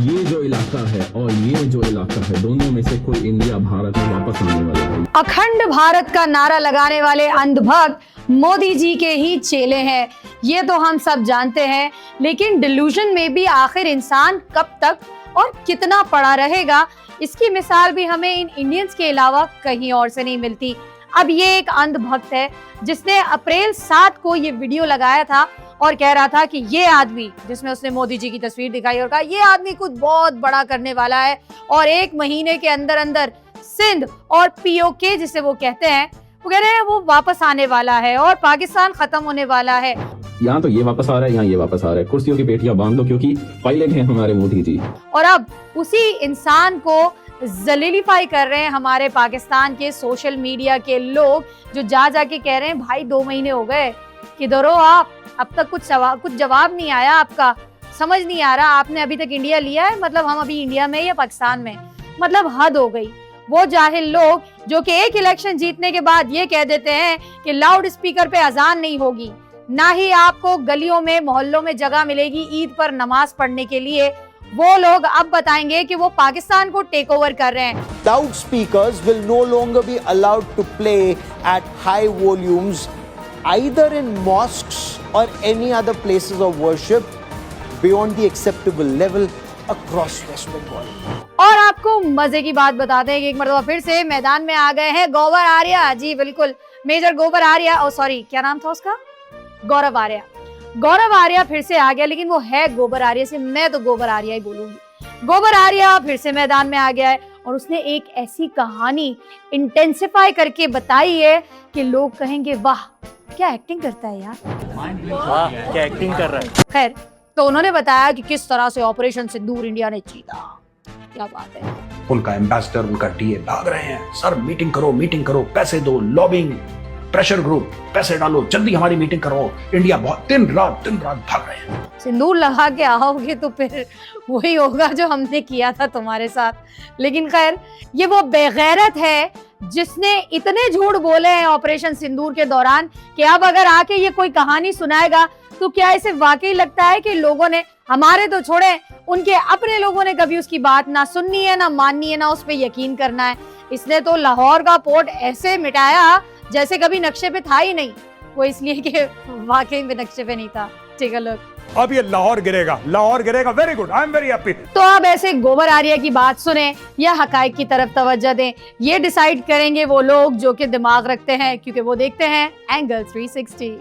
ये जो इलाका है और ये जो इलाका है, दोनों में से कोई इंडिया भारत में वापस आने वाला है। अखंड भारत का नारा लगाने वाले अंधभक्त मोदी जी के ही चेले हैं, ये तो हम सब जानते हैं। लेकिन डिल्यूजन में भी आखिर इंसान कब तक और कितना पड़ा रहेगा, इसकी मिसाल भी हमें इन इंडियंस के अलावा कहीं और से नहीं मिलती। अब ये एक अंधभक्त है जिसने अप्रैल 7 को ये वीडियो लगाया था और कह रहा था कि ये आदमी, जिसमें उसने मोदी जी की तस्वीर दिखाई और कहा ये आदमी कुछ बहुत बड़ा करने वाला है और 1 महीने के अंदर अंदर सिंध और पीओके जिसे वो कहते हैं, वो कह रहे हैं वो वापस आने वाला है और पाकिस्तान खत्म होने वाला है। यहाँ तो ये वापस आ रहा है, यहाँ ये वापस आ रहा है। कुर्सियों की पेटियां बांध लो क्योंकि पायलट हैं हमारे मोदी जी। और अब उसी इंसान को जलीलिफाई कर रहे हैं हमारे पाकिस्तान के सोशल मीडिया के लोग, जो जा जाके कह रहे हैं भाई 2 महीने हो गए, किधर हो आप, अब तक कुछ जवाब नहीं आया आपका, समझ नहीं आ रहा आपने अभी तक इंडिया लिया है, मतलब हम अभी इंडिया में या पाकिस्तान में, मतलब हद हो गई। वो जाहिल लोग जो कि एक इलेक्शन जीतने के बाद ये कह देते हैं कि लाउड स्पीकर पे अजान नहीं होगी, ना ही आपको गलियों में मोहल्लों में जगह मिलेगी ईद पर नमाज पढ़ने के लिए, वो लोग अब बताएंगे कि वो पाकिस्तान को टेक ओवर कर रहे हैं। Loudspeakers will no longer be allowed to play at high volumes either in mosques or any other places of worship beyond the acceptable level across West Bengal. और आपको मजे की बात बताते हैं कि एक मरतबा फिर से मैदान में आ गए हैं गौवर आर्या जी, बिल्कुल मेजर गौवर आर्या, सॉरी क्या नाम था उसका, गौरव आर्या। गौरव आर्या फिर से आ गया, लेकिन वो है गोबर आर्या से, मैं तो गोबर आर्या ही बोलूंगी। गोबर आर्या फिर से मैदान में आ गया है और उसने एक ऐसी कहानी इंटेंसिफाई करके बताई है कि लोग कहेंगे वाह क्या एक्टिंग करता है यार, वाह क्या एक्टिंग कर रहा है। खैर, तो उन्होंने बताया कि किस तरह से ऑपरेशन सिंदूर इंडिया ने जीता। क्या बात है। उनका एम्बेसडर, उनका डीए भाग रहे हैं, सर मीटिंग करो, पैसे दो, लॉबिंग, प्रेशर ग्रुप, पैसे डालो, जल्दी हमारी मीटिंग करो। इंडिया बहुत दिन रात भाग रहे हैं। सिंदूर लगा के आओगे तो फिर वही होगा जो हमने किया था तुम्हारे साथ। लेकिन खैर, ये वो बेगैरत है जिसने इतने झूठ बोले हैं ऑपरेशन सिंदूर के दौरान कि अब अगर आके ये कोई कहानी सुनाएगा तो क्या इसे वाकई लगता है कि लोगों ने, हमारे तो छोड़े, उनके अपने लोगों ने कभी उसकी बात ना सुननी है, ना माननी है, ना उस पर यकीन करना है। इसने तो लाहौर का पोर्ट ऐसे मिटाया जैसे कभी नक्शे पे था ही नहीं, वो इसलिए कि वाकई में नक्शे पे नहीं था। Take a look. अब ये लाहौर गिरेगा, very good, I am very happy. तो अब ऐसे गोबर आर्या की बात सुने या हकाइक की तरफ तवज्जो दें, ये डिसाइड करेंगे वो लोग जो कि दिमाग रखते हैं, क्योंकि वो देखते हैं एंगल 360।